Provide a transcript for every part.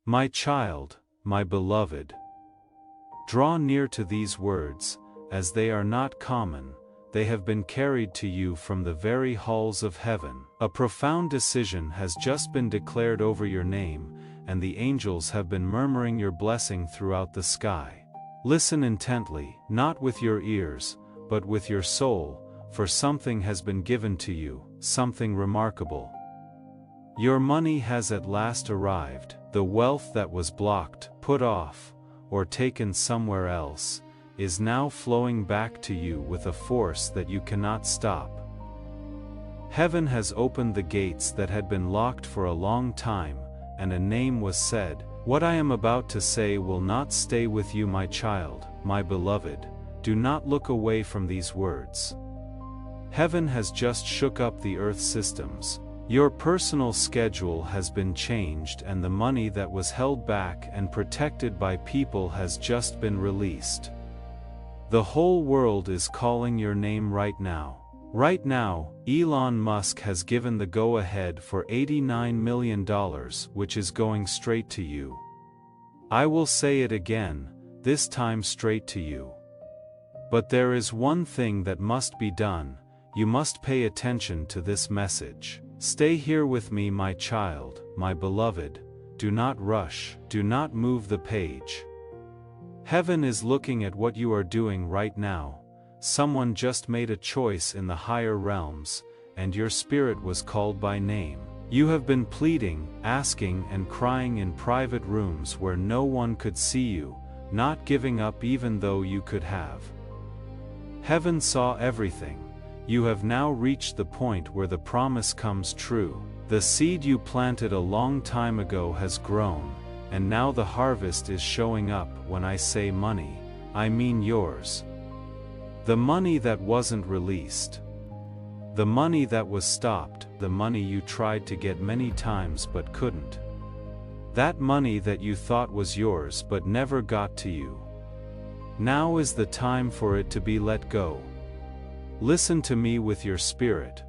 My child, my beloved, draw near to these words, as they are not common, they have been carried to you from the very halls of heaven. A profound decision has just been declared over your name, and the angels have been murmuring your blessing throughout the sky. Listen intently, not with your ears, but with your soul, for something has been given to you, something remarkable. Your money has at last arrived. The wealth that was blocked, put off, or taken somewhere else, is now flowing back to you with a force that you cannot stop. Heaven has opened the gates that had been locked for a long time, and a name was said. What I am about to say will not stay with you, my child, my beloved. Do not look away from these words. Heaven has just shook up the earth systems. Your personal schedule has been changed, and the money that was held back and protected by people has just been released. The whole world is calling your name right now. Right now, Elon Musk has given the go-ahead for $89 million, which is going straight to you. I will say it again, this time straight to you. But there is one thing that must be done. You must pay attention to this message. Stay here with me, my child, my beloved. Do not rush, do not move the page. Heaven is looking at what you are doing right now. Someone just made a choice in the higher realms, and your spirit was called by name. You have been pleading, asking, and crying in private rooms where no one could see you, not giving up even though you could have. Heaven saw everything. You have now reached the point where the promise comes true. The seed you planted a long time ago has grown, and now the harvest is showing up. When I say money, I mean yours. The money that wasn't released. The money that was stopped, the money you tried to get many times but couldn't. That money that you thought was yours but never got to you. Now is the time for it to be let go. Listen to me with your spirit.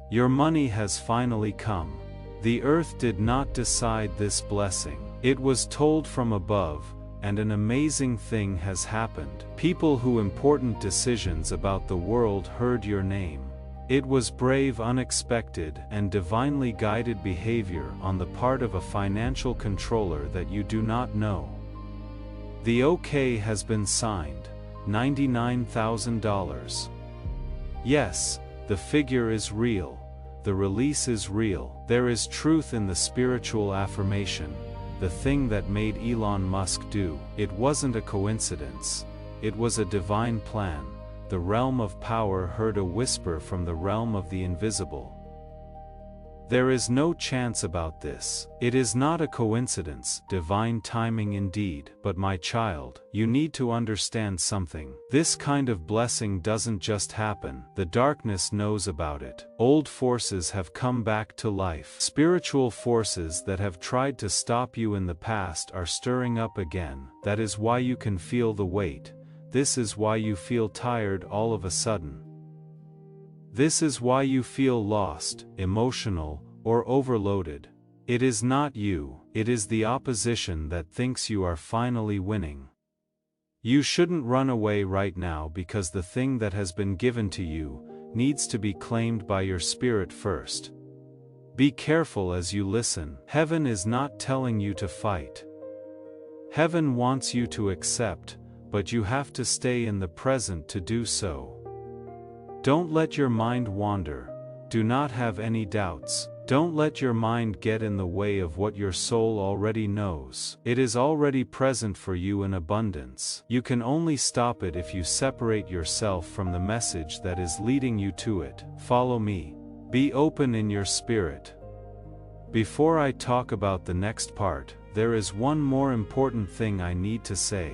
Your money has finally come. The earth did not decide this blessing. It was told from above, and an amazing thing has happened. People who important decisions about the world heard your name. It was brave, unexpected, and divinely guided behavior on the part of a financial controller that you do not know. The OK has been signed, $99,000. Yes, the figure is real. The release is real. There is truth in the spiritual affirmation, the thing that made Elon Musk do. It wasn't a coincidence. It was a divine plan. The realm of power heard a whisper from the realm of the invisible. There is no chance about this. It is not a coincidence, divine timing indeed. But my child, you need to understand something. This kind of blessing doesn't just happen. The darkness knows about it. Old forces have come back to life. Spiritual forces that have tried to stop you in the past are stirring up again. That is why you can feel the weight. This is why you feel tired all of a sudden. This is why you feel lost, emotional, or overloaded. It is not you, it is the opposition that thinks you are finally winning. You shouldn't run away right now, because the thing that has been given to you needs to be claimed by your spirit first. Be careful as you listen. Heaven is not telling you to fight. Heaven wants you to accept, but you have to stay in the present to do so. Don't let your mind wander. Do not have any doubts. Don't let your mind get in the way of what your soul already knows. It is already present for you in abundance. You can only stop it if you separate yourself from the message that is leading you to it. Follow me. Be open in your spirit. Before I talk about the next part, there is one more important thing I need to say.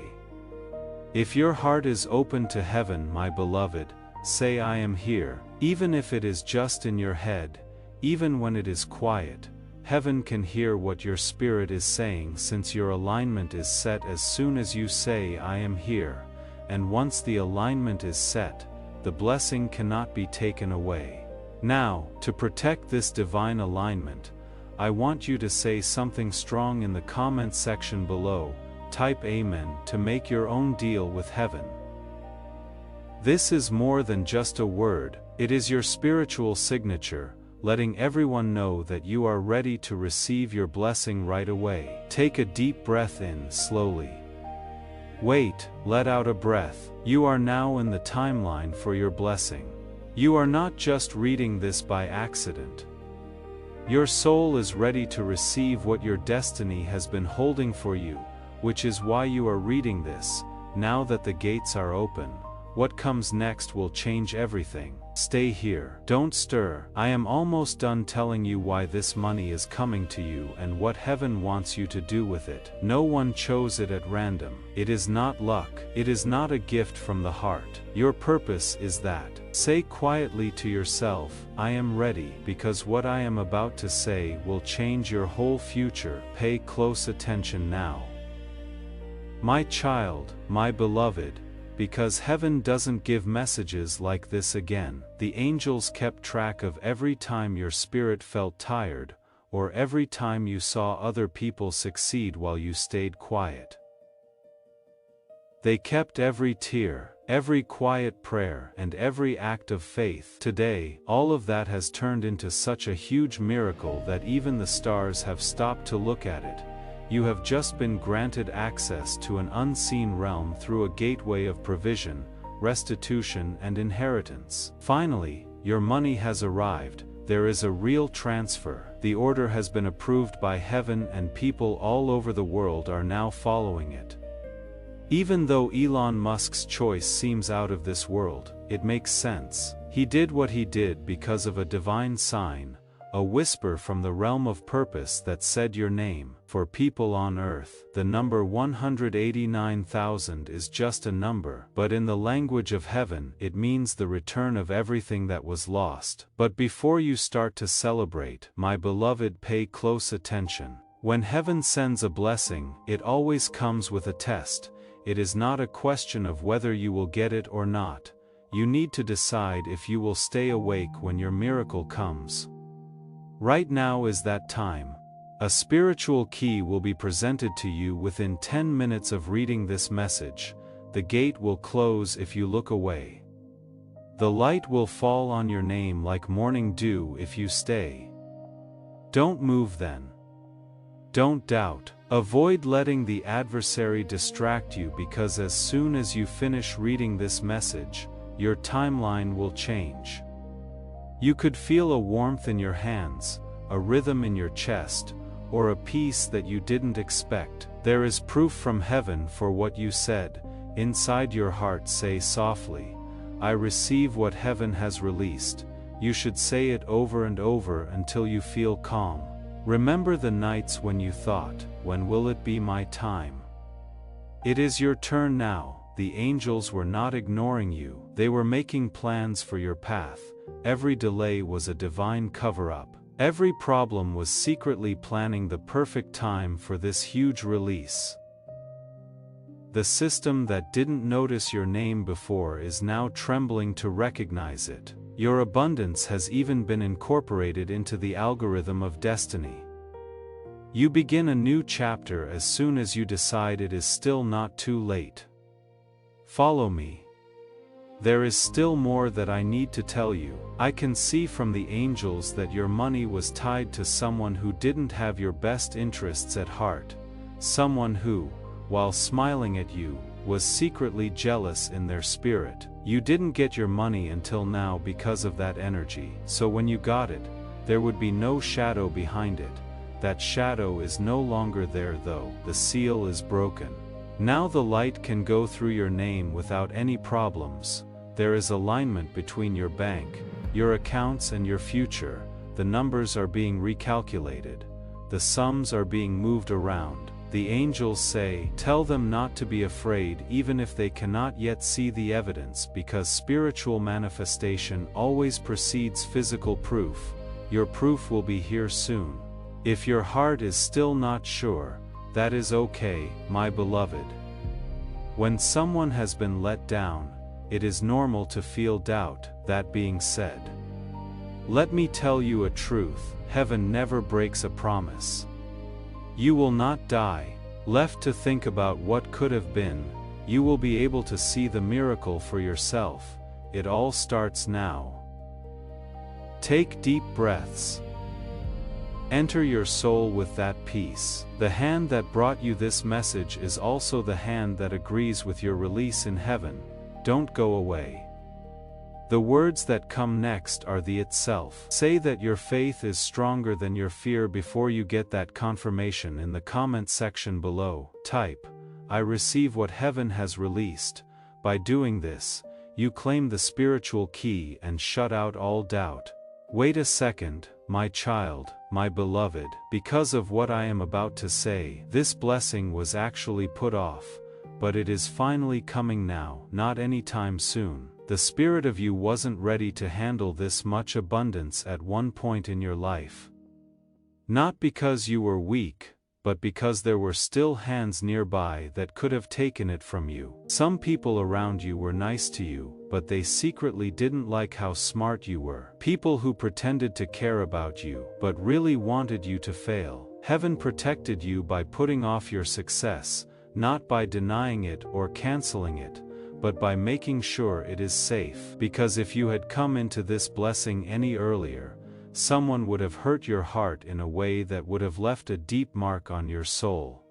If your heart is open to heaven, my beloved, say I am here. Even if it is just in your head, even when it is quiet, heaven can hear what your spirit is saying, since your alignment is set as soon as you say I am here, and once the alignment is set, the blessing cannot be taken away. Now, to protect this divine alignment, I want you to say something strong in the comment section below. Type Amen to make your own deal with heaven. This is more than just a word, it is your spiritual signature, letting everyone know that you are ready to receive your blessing right away. Take a deep breath in slowly. Wait, let out a breath. You are now in the timeline for your blessing. You are not just reading this by accident. Your soul is ready to receive what your destiny has been holding for you, which is why you are reading this. Now that the gates are open, what comes next will change everything. Stay here. Don't stir. I am almost done telling you why this money is coming to you and what heaven wants you to do with it. No one chose it at random. It is not luck. It is not a gift from the heart. Your purpose is that. Say quietly to yourself, I am ready, because what I am about to say will change your whole future. Pay close attention now. My child, my beloved, because heaven doesn't give messages like this again. The angels kept track of every time your spirit felt tired, or every time you saw other people succeed while you stayed quiet. They kept every tear, every quiet prayer, and every act of faith. Today, all of that has turned into such a huge miracle that even the stars have stopped to look at it. You have just been granted access to an unseen realm through a gateway of provision, restitution, and inheritance. Finally, your money has arrived. There is a real transfer. The order has been approved by heaven and people all over the world are now following it. Even though Elon Musk's choice seems out of this world, it makes sense. He did what he did because of a divine sign, a whisper from the realm of purpose that said your name. For people on earth, the number 189,000 is just a number, but in the language of heaven, it means the return of everything that was lost. But before you start to celebrate, my beloved, pay close attention. When heaven sends a blessing, it always comes with a test. It is not a question of whether you will get it or not. You need to decide if you will stay awake when your miracle comes. Right now is that time. A spiritual key will be presented to you within 10 minutes of reading this message. The gate will close if you look away. The light will fall on your name like morning dew if you stay. Don't move then. Don't doubt. Avoid letting the adversary distract you, because as soon as you finish reading this message, your timeline will change. You could feel a warmth in your hands, a rhythm in your chest, or a peace that you didn't expect. There is proof from heaven for what you said. Inside your heart, say softly, I receive what heaven has released. You should say it over and over until you feel calm. Remember the nights when you thought, when will it be my time? It is your turn now. The angels were not ignoring you. They were making plans for your path. Every delay was a divine cover-up. Every problem was secretly planning the perfect time for this huge release. The system that didn't notice your name before is now trembling to recognize it. Your abundance has even been incorporated into the algorithm of destiny. You begin a new chapter as soon as you decide it is still not too late. Follow me. There is still more that I need to tell you. I can see from the angels that your money was tied to someone who didn't have your best interests at heart. Someone who, while smiling at you, was secretly jealous in their spirit. You didn't get your money until now because of that energy. So when you got it, there would be no shadow behind it. That shadow is no longer there though. The seal is broken. Now the light can go through your name without any problems. There is alignment between your bank, your accounts, and your future. The numbers are being recalculated. The sums are being moved around. The angels say, tell them not to be afraid even if they cannot yet see the evidence, because spiritual manifestation always precedes physical proof. Your proof will be here soon. If your heart is still not sure, that is okay, my beloved. When someone has been let down, it is normal to feel doubt. That being said, Let me tell you a truth, heaven never breaks a promise. You will not die, left to think about what could have been. You will be able to see the miracle for yourself. It all starts now. Take deep breaths. Enter your soul with that peace. The hand that brought you this message is also the hand that agrees with your release in heaven. Don't go away. The words that come next are the itself. Say that your faith is stronger than your fear before you get that confirmation in the comment section below. Type, I receive what heaven has released. By doing this, you claim the spiritual key and shut out all doubt. Wait a second, my child, my beloved, because of what I am about to say, this blessing was actually put off, but it is finally coming now, not anytime soon. The spirit of you wasn't ready to handle this much abundance at one point in your life. Not because you were weak, but because there were still hands nearby that could have taken it from you. Some people around you were nice to you, but they secretly didn't like how smart you were. People who pretended to care about you, but really wanted you to fail. Heaven protected you by putting off your success, not by denying it or canceling it, but by making sure it is safe. Because if you had come into this blessing any earlier, someone would have hurt your heart in a way that would have left a deep mark on your soul.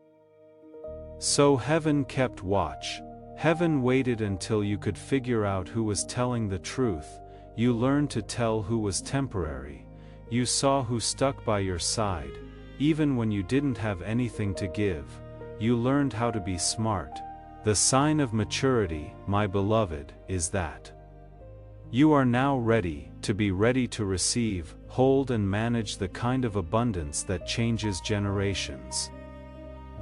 So heaven kept watch. Heaven waited until you could figure out who was telling the truth. You learned to tell who was temporary. You saw who stuck by your side, even when you didn't have anything to give. You learned how to be smart. The sign of maturity, my beloved, is that you are now ready to receive, hold and manage the kind of abundance that changes generations.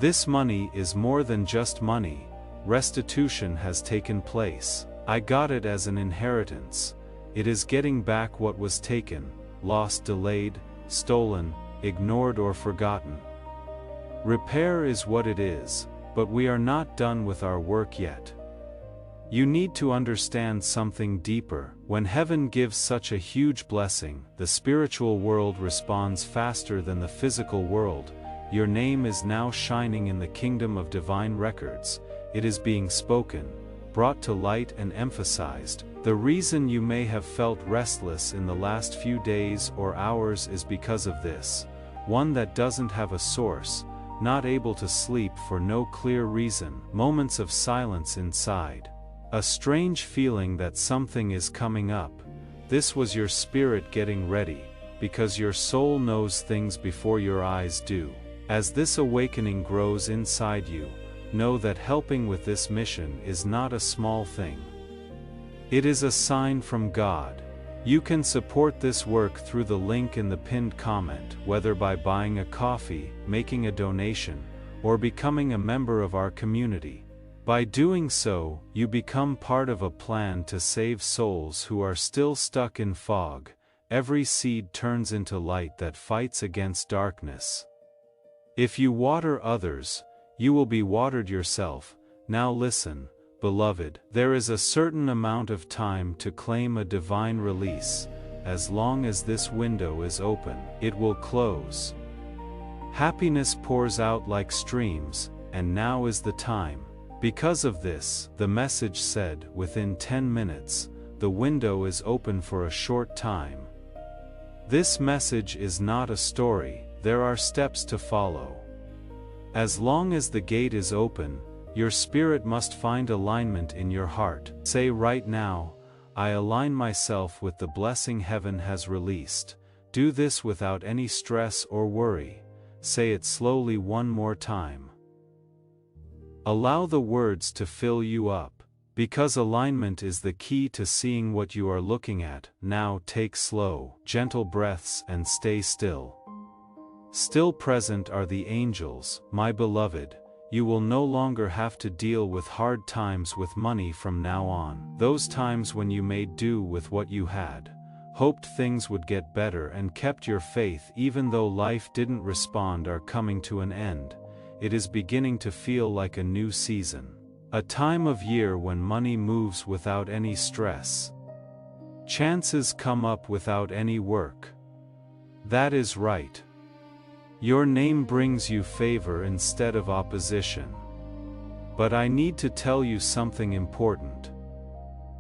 This money is more than just money. Restitution has taken place. I got it as an inheritance. It is getting back what was taken, lost, delayed, stolen, ignored or forgotten. Repair is what it is. But we are not done with our work yet. You need to understand something deeper. When heaven gives such a huge blessing, the spiritual world responds faster than the physical world. Your name is now shining in the kingdom of divine records. It is being spoken, brought to light and emphasized. The reason you may have felt restless in the last few days or hours is because of this. One that doesn't have a source. Not able to sleep for no clear reason, moments of silence inside. A strange feeling that something is coming up. This was your spirit getting ready, because your soul knows things before your eyes do. As this awakening grows inside you, know that helping with this mission is not a small thing. It is a sign from God. You can support this work through the link in the pinned comment, whether by buying a coffee, making a donation, or becoming a member of our community. By doing so, you become part of a plan to save souls who are still stuck in fog. Every seed turns into light that fights against darkness. If you water others, you will be watered yourself. Now listen, beloved, there is a certain amount of time to claim a divine release. As long as this window is open, it will close. Happiness pours out like streams, and now is the time. Because of this, the message said, within 10 minutes, the window is open for a short time. This message is not a story, there are steps to follow. As long as the gate is open, your spirit must find alignment in your heart. Say right now, I align myself with the blessing heaven has released. Do this without any stress or worry. Say it slowly one more time. Allow the words to fill you up. Because alignment is the key to seeing what you are looking at. Now take slow, gentle breaths and stay still. Still present are the angels, my beloved. You will no longer have to deal with hard times with money from now on. Those times when you made do with what you had, hoped things would get better and kept your faith even though life didn't respond are coming to an end. It is beginning to feel like a new season. A time of year when money moves without any stress. Chances come up without any work. That is right. Your name brings you favor instead of opposition. But I need to tell you something important.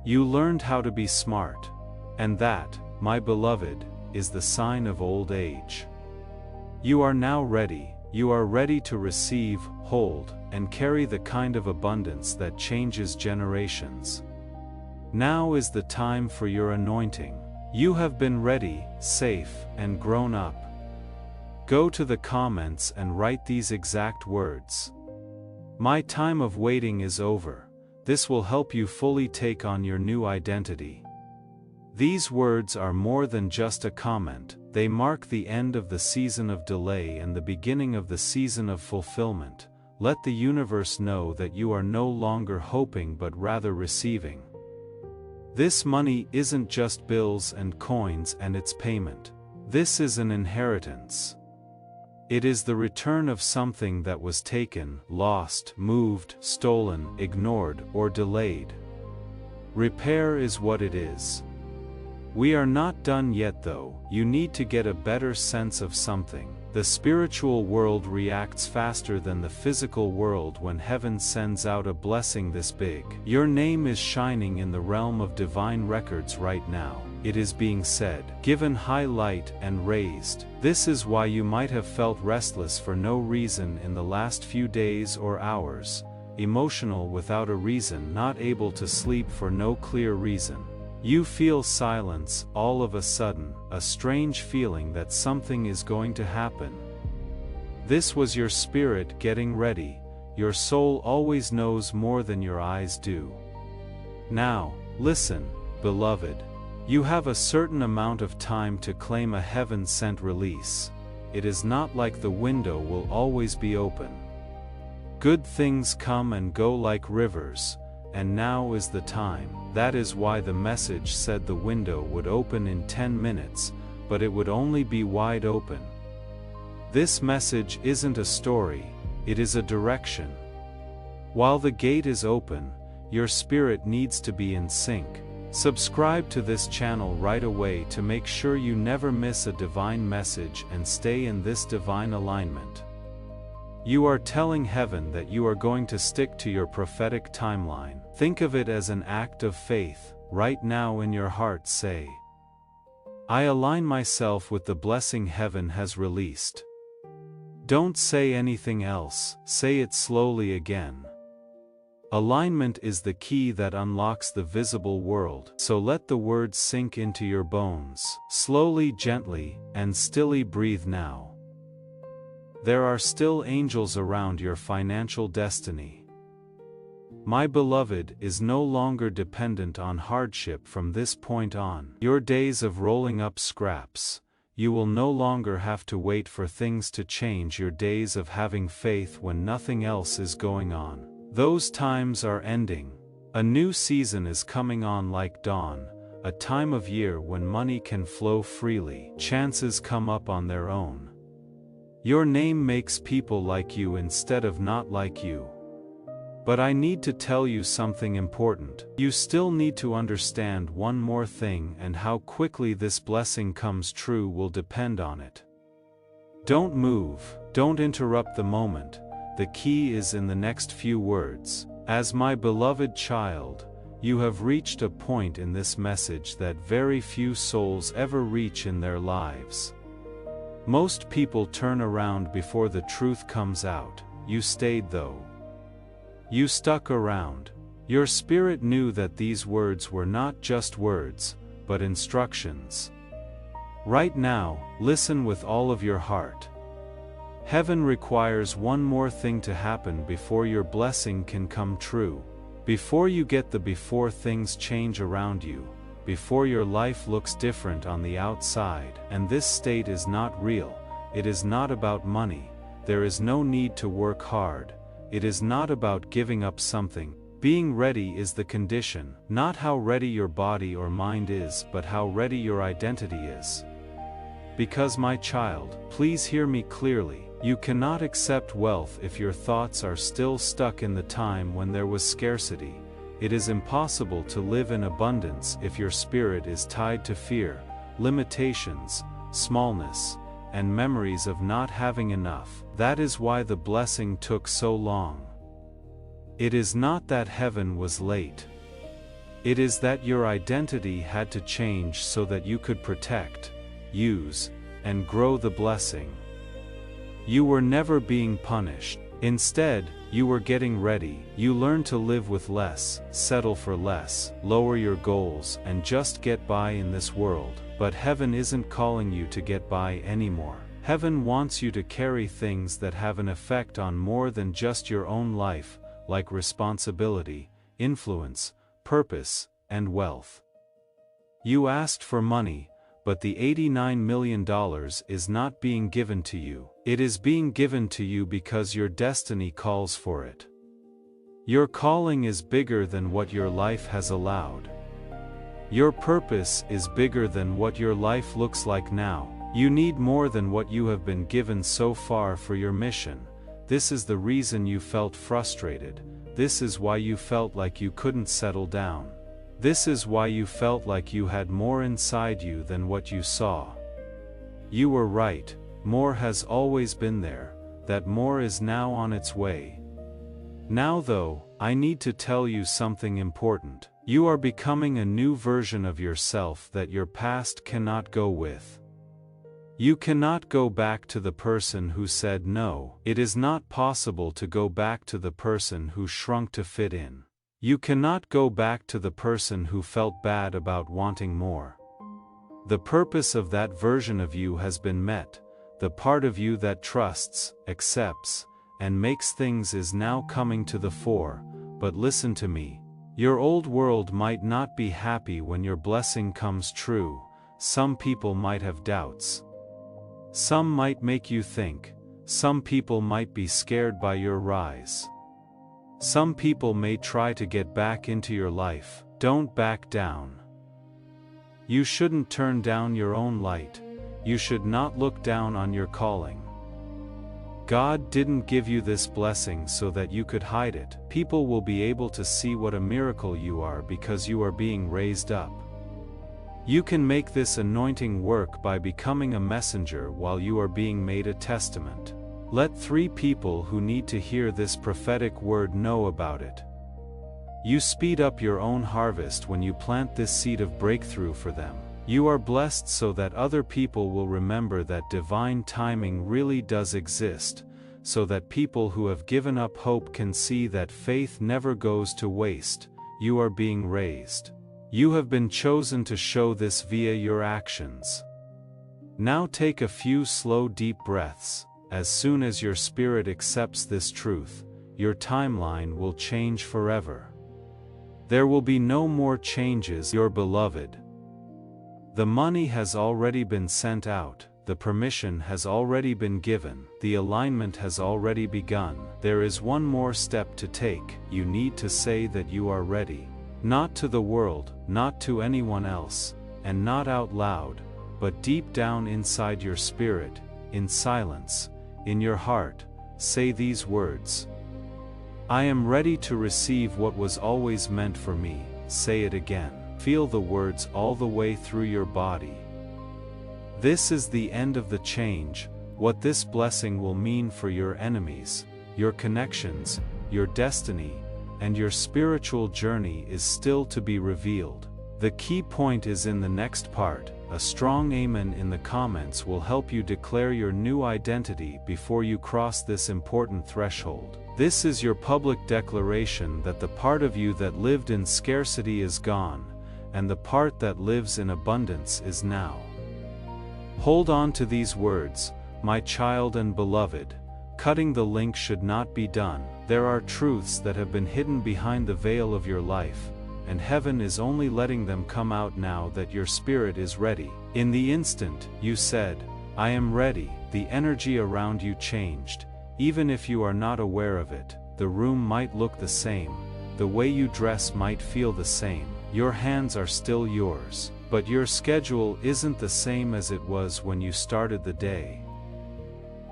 You learned how to be smart, and that, my beloved, is the sign of old age. You are now ready. You are ready to receive, hold, and carry the kind of abundance that changes generations. Now is the time for your anointing. You have been ready, safe, and grown up. Go to the comments and write these exact words. My time of waiting is over. This will help you fully take on your new identity. These words are more than just a comment, they mark the end of the season of delay and the beginning of the season of fulfillment. Let the universe know that you are no longer hoping but rather receiving. This money isn't just bills and coins and its payment. This is an inheritance. It is the return of something that was taken, lost, moved, stolen, ignored, or delayed. Repair is what it is. We are not done yet though. You need to get a better sense of something. The spiritual world reacts faster than the physical world when heaven sends out a blessing this big. Your name is shining in the realm of divine records right now. It is being said, given high light and raised. This is why you might have felt restless for no reason in the last few days or hours, emotional without a reason, not able to sleep for no clear reason. You feel silence, all of a sudden, a strange feeling that something is going to happen. This was your spirit getting ready. Your soul always knows more than your eyes do. Now, listen, beloved. You have a certain amount of time to claim a heaven-sent release. It is not like the window will always be open. Good things come and go like rivers, and now is the time. That is why the message said the window would open in 10 minutes, but it would only be wide open. This message isn't a story, it is a direction. While the gate is open, your spirit needs to be in sync. Subscribe to this channel right away to make sure you never miss a divine message and stay in this divine alignment. You are telling heaven that you are going to stick to your prophetic timeline. Think of it as an act of faith. Right now in your heart say, I align myself with the blessing heaven has released. Don't say anything else, say it slowly again. Alignment is the key that unlocks the visible world, so let the words sink into your bones. Slowly, gently, and stilly breathe now. There are still angels around your financial destiny. My beloved is no longer dependent on hardship from this point on. Your days of rolling up scraps, you will no longer have to wait for things to change. Your days of having faith when nothing else is going on. Those times are ending. A new season is coming on like dawn, a time of year when money can flow freely. Chances come up on their own. Your name makes people like you instead of not like you. But I need to tell you something important. You still need to understand one more thing, and how quickly this blessing comes true will depend on it. Don't move, don't interrupt the moment. The key is in the next few words. As my beloved child, you have reached a point in this message that very few souls ever reach in their lives. Most people turn around before the truth comes out. You stayed though. You stuck around. Your spirit knew that these words were not just words, but instructions. Right now, listen with all of your heart. Heaven requires one more thing to happen before your blessing can come true. Before you get before things change around you. Before your life looks different on the outside, and this state is not real. It is not about money. There is no need to work hard. It is not about giving up something. Being ready is the condition, not how ready your body or mind is, but how ready your identity is. Because my child, please hear me clearly, you cannot accept wealth if your thoughts are still stuck in the time when there was scarcity. It is impossible to live in abundance if your spirit is tied to fear, limitations, smallness, and memories of not having enough. That is why the blessing took so long. It is not that heaven was late. It is that your identity had to change so that you could protect, use, and grow the blessing. You were never being punished. Instead, you were getting ready. You learned to live with less, settle for less, lower your goals, and just get by in this world. But heaven isn't calling you to get by anymore. Heaven wants you to carry things that have an effect on more than just your own life, like responsibility, influence, purpose, and wealth. You asked for money, but the $89 million is not being given to you. It is being given to you because your destiny calls for it. Your calling is bigger than what your life has allowed. Your purpose is bigger than what your life looks like now. You need more than what you have been given so far for your mission. This is the reason you felt frustrated. This is why you felt like you couldn't settle down. This is why you felt like you had more inside you than what you saw. You were right, more has always been there, that more is now on its way. Now though, I need to tell you something important. You are becoming a new version of yourself that your past cannot go with. You cannot go back to the person who said no. It is not possible to go back to the person who shrunk to fit in. You cannot go back to the person who felt bad about wanting more. The purpose of that version of you has been met. The part of you that trusts, accepts, and makes things is now coming to the fore. But listen to me. Your old world might not be happy when your blessing comes true. Some people might have doubts. Some might make you think. Some people might be scared by your rise. Some people may try to get back into your life. Don't back down. You shouldn't turn down your own light. You should not look down on your calling. God didn't give you this blessing so that you could hide it. People will be able to see what a miracle you are because you are being raised up. You can make this anointing work by becoming a messenger while you are being made a testament. Let 3 people who need to hear this prophetic word know about it. You speed up your own harvest when you plant this seed of breakthrough for them. You are blessed so that other people will remember that divine timing really does exist, so that people who have given up hope can see that faith never goes to waste. You are being raised. You have been chosen to show this via your actions. Now take a few slow deep breaths. As soon as your spirit accepts this truth, your timeline will change forever. There will be no more changes, your beloved. The money has already been sent out, the permission has already been given, the alignment has already begun. There is one more step to take. You need to say that you are ready. Not to the world, not to anyone else, and not out loud, but deep down inside your spirit, in silence. In your heart, say these words. I am ready to receive what was always meant for me. Say it again. Feel the words all the way through your body. This is the end of the change. What this blessing will mean for your enemies, your connections, your destiny, and your spiritual journey is still to be revealed. The key point is in the next part. A strong amen in the comments will help you declare your new identity before you cross this important threshold. This is your public declaration that the part of you that lived in scarcity is gone, and the part that lives in abundance is now. Hold on to these words, my child and beloved. Cutting the link should not be done. There are truths that have been hidden behind the veil of your life, and heaven is only letting them come out now that your spirit is ready. In the instant you said, I am ready, the energy around you changed. Even if you are not aware of it, the room might look the same, the way you dress might feel the same, your hands are still yours, but your schedule isn't the same as it was when you started the day.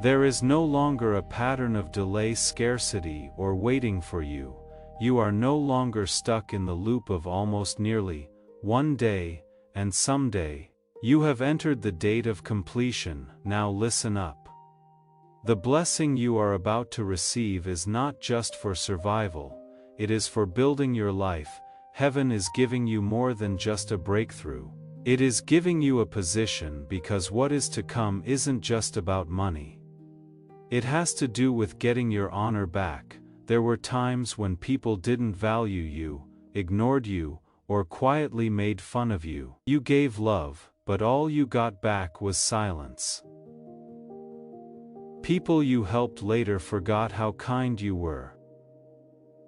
There is no longer a pattern of delay, scarcity, or waiting for you. You are no longer stuck in the loop of almost nearly, one day, and someday. You have entered the date of completion. Now listen up. The blessing you are about to receive is not just for survival, it is for building your life. Heaven is giving you more than just a breakthrough. It is giving you a position, because what is to come isn't just about money. It has to do with getting your honor back. There were times when people didn't value you, ignored you, or quietly made fun of you. You gave love, but all you got back was silence. People you helped later forgot how kind you were.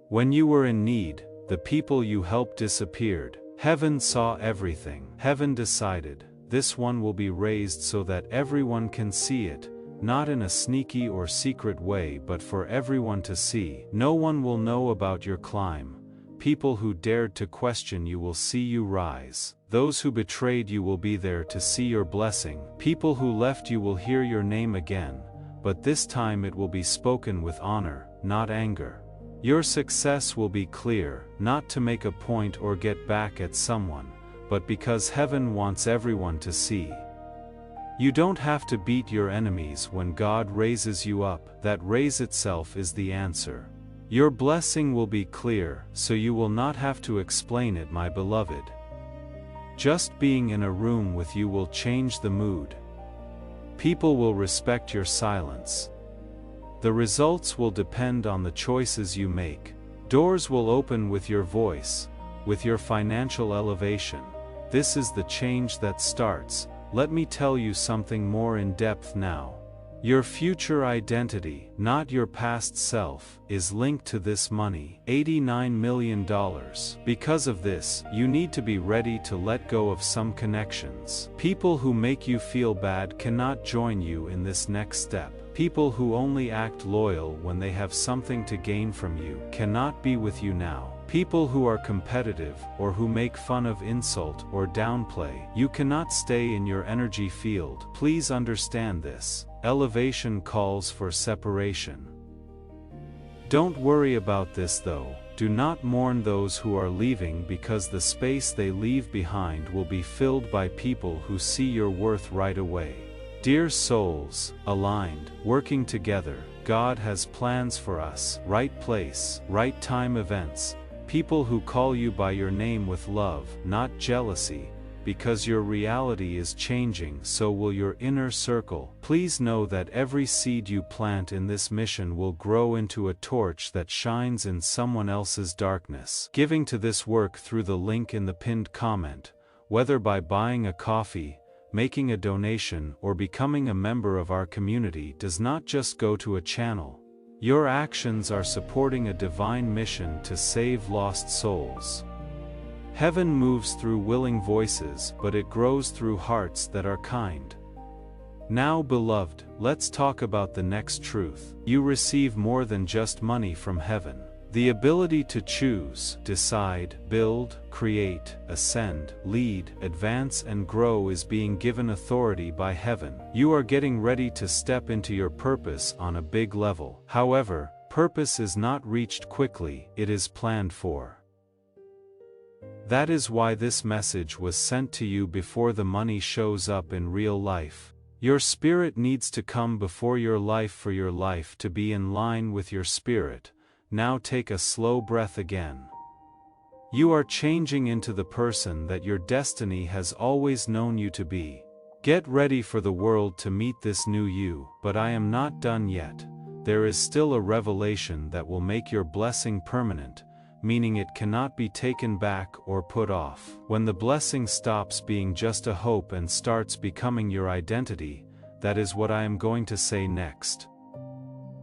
When you were in need, the people you helped disappeared. Heaven saw everything. Heaven decided, this one will be raised so that everyone can see it, not in a sneaky or secret way, but for everyone to see. No one will know about your climb. People who dared to question you will see you rise. Those who betrayed you will be there to see your blessing. People who left you will hear your name again, but this time it will be spoken with honor, not anger. Your success will be clear, not to make a point or get back at someone, but because heaven wants everyone to see. You don't have to beat your enemies when God raises you up. That raise itself is the answer. Your blessing will be clear, so you will not have to explain it, my beloved. Just being in a room with you will change the mood. People will respect your silence. The results will depend on the choices you make. Doors will open with your voice, with your financial elevation. This is the change that starts. Let me tell you something more in depth now. Your future identity, not your past self, is linked to this money, $89 million. Because of this, you need to be ready to let go of some connections. People who make you feel bad cannot join you in this next step. People who only act loyal when they have something to gain from you cannot be with you now. People who are competitive, or who make fun of, insult, or downplay, you cannot stay in your energy field. Please understand this. Elevation calls for separation. Don't worry about this though. Do not mourn those who are leaving, because the space they leave behind will be filled by people who see your worth right away. Dear souls, aligned, working together, God has plans for us. Right place, right time events. People who call you by your name with love, not jealousy. Because your reality is changing, so will your inner circle. Please know that every seed you plant in this mission will grow into a torch that shines in someone else's darkness. Giving to this work through the link in the pinned comment, whether by buying a coffee, making a donation, or becoming a member of our community, does not just go to a channel. Your actions are supporting a divine mission to save lost souls. Heaven moves through willing voices, but it grows through hearts that are kind. Now, beloved, let's talk about the next truth. You receive more than just money from heaven. The ability to choose, decide, build, create, ascend, lead, advance, and grow is being given authority by heaven. You are getting ready to step into your purpose on a big level. However, purpose is not reached quickly, it is planned for. That is why this message was sent to you before the money shows up in real life. Your spirit needs to come before your life for your life to be in line with your spirit. Now take a slow breath again. You are changing into the person that your destiny has always known you to be. Get ready for the world to meet this new you, but I am not done yet. There is still a revelation that will make your blessing permanent, meaning it cannot be taken back or put off. When the blessing stops being just a hope and starts becoming your identity, that is what I am going to say next.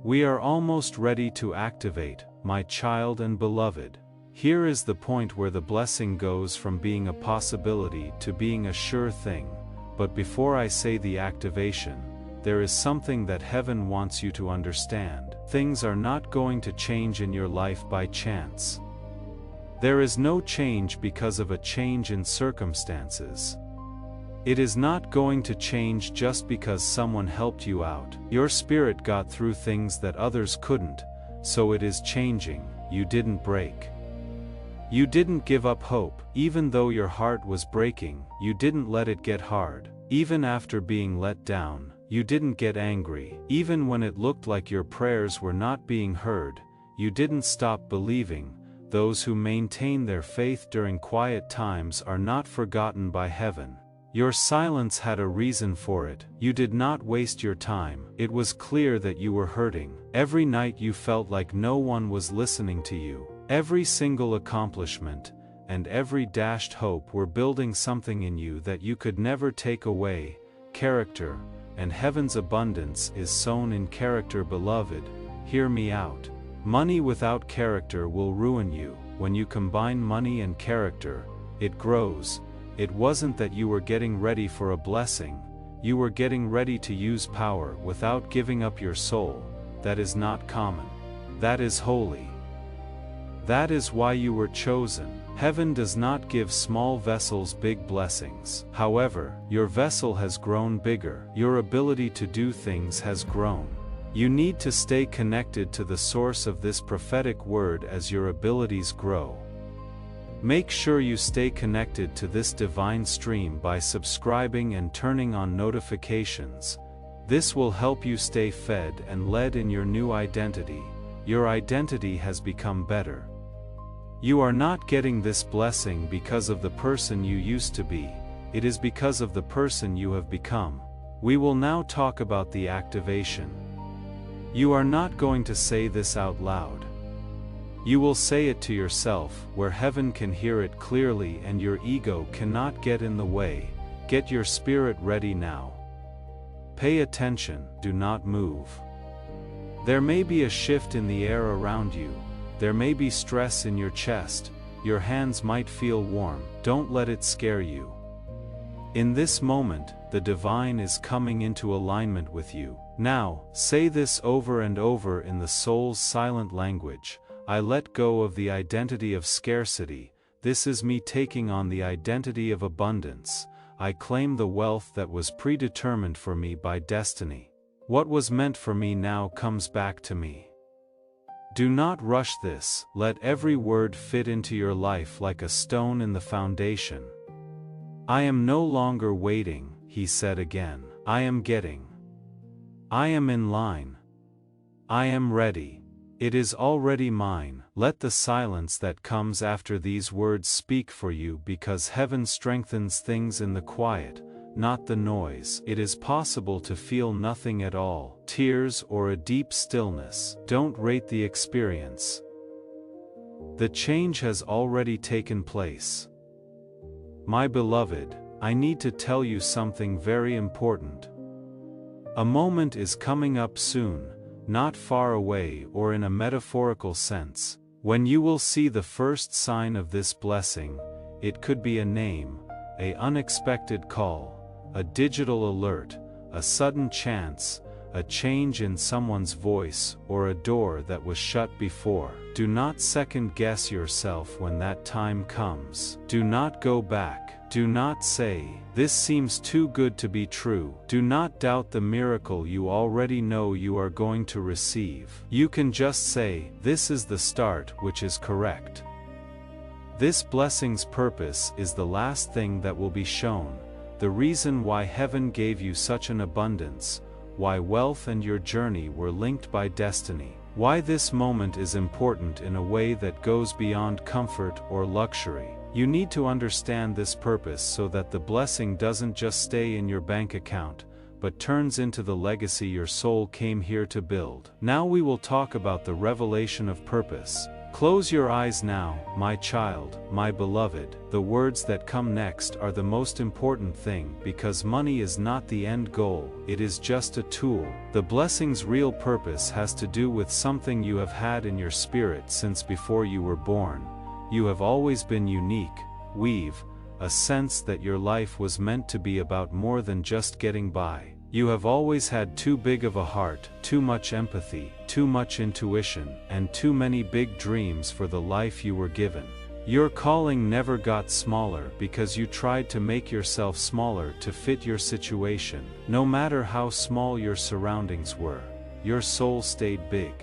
We are almost ready to activate, my child and beloved. Here is the point where the blessing goes from being a possibility to being a sure thing. But before I say the activation, there is something that heaven wants you to understand. Things are not going to change in your life by chance. There is no change because of a change in circumstances. It is not going to change just because someone helped you out. Your spirit got through things that others couldn't, so it is changing. you didn't break. You didn't give up hope. Even though your heart was breaking, you didn't let it get hard. Even after being let down, you didn't get angry. Even when it looked like your prayers were not being heard, you didn't stop believing. Those who maintain their faith during quiet times are not forgotten by heaven. Your silence had a reason for it. You did not waste your time. It was clear that you were hurting. Every night you felt like no one was listening to you. Every single accomplishment and every dashed hope were building something in you that you could never take away. Character, and heaven's abundance is sown in character, beloved. Hear me out. Money without character will ruin you. When you combine money and character, it grows. It wasn't that you were getting ready for a blessing, you were getting ready to use power without giving up your soul. That is not common. That is holy. That is why you were chosen. Heaven does not give small vessels big blessings. However, your vessel has grown bigger. Your ability to do things has grown. You need to stay connected to the source of this prophetic word as your abilities grow. Make sure you stay connected to this divine stream by subscribing and turning on notifications. This will help you stay fed and led in your new identity. Your identity has become better. You are not getting this blessing because of the person you used to be. It is because of the person you have become. We will now talk about the activation. You are not going to say this out loud. You will say it to yourself, where heaven can hear it clearly and your ego cannot get in the way. Get your spirit ready now. Pay attention, do not move. There may be a shift in the air around you. There may be stress in your chest. Your hands might feel warm. Don't let it scare you. In this moment, the divine is coming into alignment with you. Now, say this over and over in the soul's silent language. I let go of the identity of scarcity. This is me taking on the identity of abundance. I claim the wealth that was predetermined for me by destiny. What was meant for me now comes back to me. Do not rush this. Let every word fit into your life like a stone in the foundation. I am no longer waiting, he said again. I am getting. I am in line. I am ready. It is already mine. Let the silence that comes after these words speak for you, because heaven strengthens things in the quiet, not the noise. It is possible to feel nothing at all, tears or a deep stillness. Don't rate the experience. The change has already taken place. My beloved, I need to tell you something very important. A moment is coming up soon, not far away or in a metaphorical sense, when you will see the first sign of this blessing. It could be a name, an unexpected call, a digital alert, a sudden chance, a change in someone's voice, or a door that was shut before. Do not second guess yourself when that time comes. Do not go back. Do not say, "This seems too good to be true." Do not doubt the miracle you already know you are going to receive. You can just say, "This is the start," which is correct. This blessing's purpose is the last thing that will be shown, the reason why heaven gave you such an abundance, why wealth and your journey were linked by destiny, why this moment is important in a way that goes beyond comfort or luxury. You need to understand this purpose so that the blessing doesn't just stay in your bank account, but turns into the legacy your soul came here to build. Now we will talk about the revelation of purpose. Close your eyes now, my child, my beloved. The words that come next are the most important thing, because money is not the end goal, it is just a tool. The blessing's real purpose has to do with something you have had in your spirit since before you were born. You have always been unique, weave, a sense that your life was meant to be about more than just getting by. You have always had too big of a heart, too much empathy, too much intuition, and too many big dreams for the life you were given. Your calling never got smaller because you tried to make yourself smaller to fit your situation. No matter how small your surroundings were, your soul stayed big.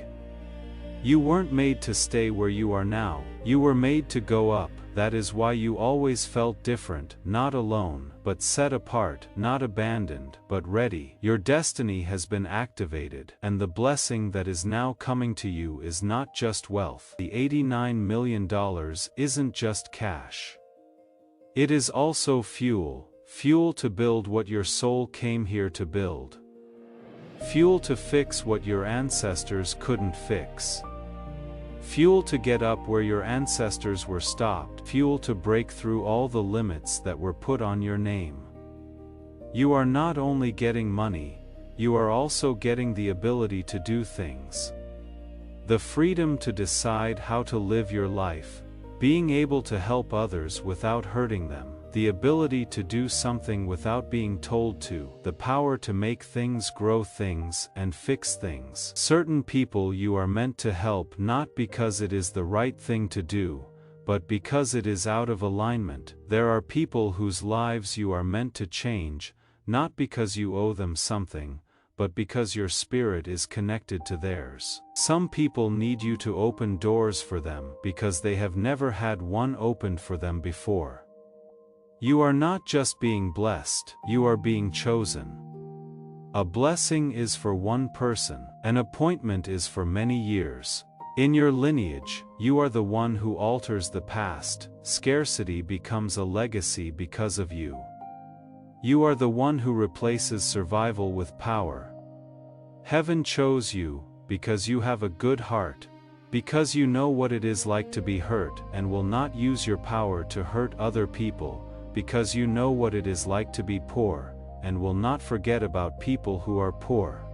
You weren't made to stay where you are now. You were made to go up. That is why you always felt different, not alone, but set apart, not abandoned, but ready. Your destiny has been activated, and the blessing that is now coming to you is not just wealth. The $89 million isn't just cash. It is also fuel to build what your soul came here to build. Fuel to fix what your ancestors couldn't fix. Fuel to get up where your ancestors were stopped. Fuel to break through all the limits that were put on your name. You are not only getting money, you are also getting the ability to do things. The freedom to decide how to live your life, being able to help others without hurting them, the ability to do something without being told to, the power to make things grow things and fix things. Certain people you are meant to help not because it is the right thing to do, but because it is out of alignment. There are people whose lives you are meant to change, not because you owe them something, but because your spirit is connected to theirs. Some people need you to open doors for them because they have never had one opened for them before. You are not just being blessed, you are being chosen. A blessing is for one person, an appointment is for many years. In your lineage, you are the one who alters the past. Scarcity becomes a legacy because of you. You are the one who replaces survival with power. Heaven chose you because you have a good heart, because you know what it is like to be hurt and will not use your power to hurt other people, because you know what it is like to be poor, and will not forget about people who are poor.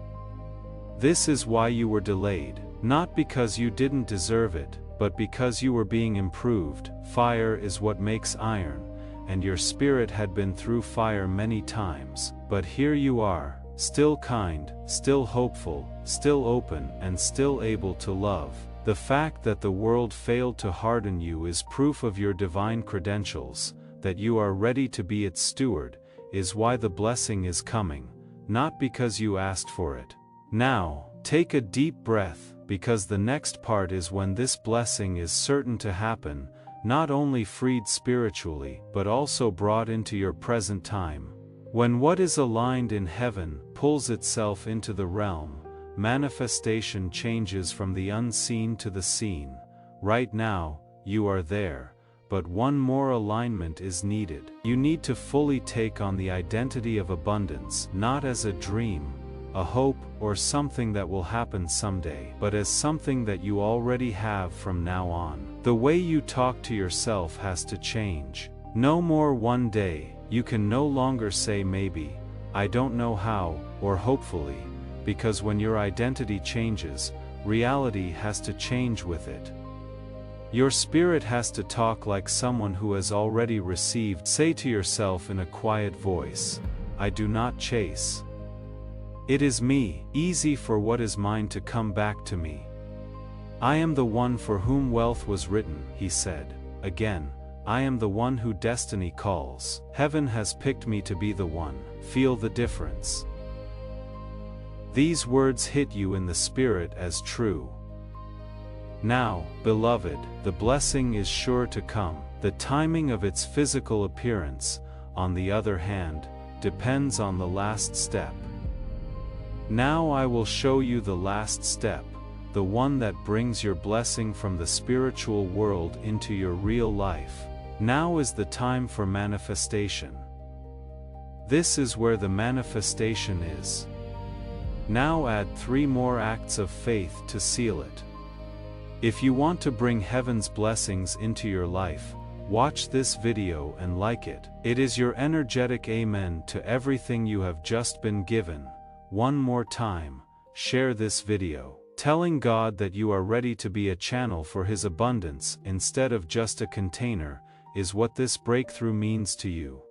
This is why you were delayed, not because you didn't deserve it, but because you were being improved. Fire is what makes iron, and your spirit had been through fire many times, but here you are, still kind, still hopeful, still open, and still able to love. The fact that the world failed to harden you is proof of your divine credentials, that you are ready to be its steward, is why the blessing is coming, not because you asked for it. Now, take a deep breath, because the next part is when this blessing is certain to happen, not only freed spiritually, but also brought into your present time. When what is aligned in heaven pulls itself into the realm, manifestation changes from the unseen to the seen. Right now, you are there. But one more alignment is needed. You need to fully take on the identity of abundance, not as a dream, a hope, or something that will happen someday, but as something that you already have from now on. The way you talk to yourself has to change. No more one day. You can no longer say maybe, I don't know how, or hopefully, because when your identity changes, reality has to change with it. Your spirit has to talk like someone who has already received. Say to yourself in a quiet voice, I do not chase. It is me, easy for what is mine to come back to me. I am the one for whom wealth was written, he said. Again, I am the one who destiny calls. Heaven has picked me to be the one. Feel the difference. These words hit you in the spirit as true. Now, beloved, the blessing is sure to come. The timing of its physical appearance, on the other hand, depends on the last step. Now I will show you the last step, the one that brings your blessing from the spiritual world into your real life. Now is the time for manifestation. This is where the manifestation is. Now add 3 more acts of faith to seal it. If you want to bring heaven's blessings into your life, watch this video and like it. It is your energetic amen to everything you have just been given. One more time, share this video. Telling God that you are ready to be a channel for His abundance instead of just a container, is what this breakthrough means to you.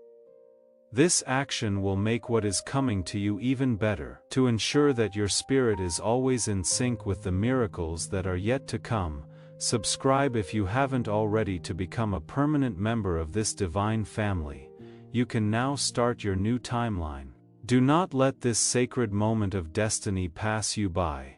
This action will make what is coming to you even better. To ensure that your spirit is always in sync with the miracles that are yet to come, subscribe if you haven't already to become a permanent member of this divine family. You can now start your new timeline. Do not let this sacred moment of destiny pass you by.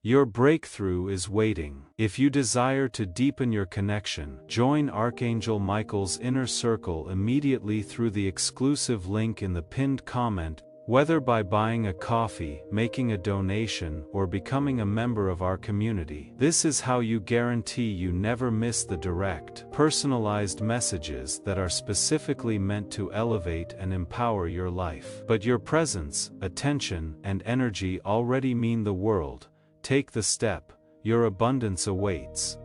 Your breakthrough is waiting. If you desire to deepen your connection, join Archangel Michael's inner circle immediately through the exclusive link in the pinned comment, whether by buying a coffee, making a donation, or becoming a member of our community. This is how you guarantee you never miss the direct, personalized messages that are specifically meant to elevate and empower your life. But your presence, attention, and energy already mean the world. Take the step, your abundance awaits.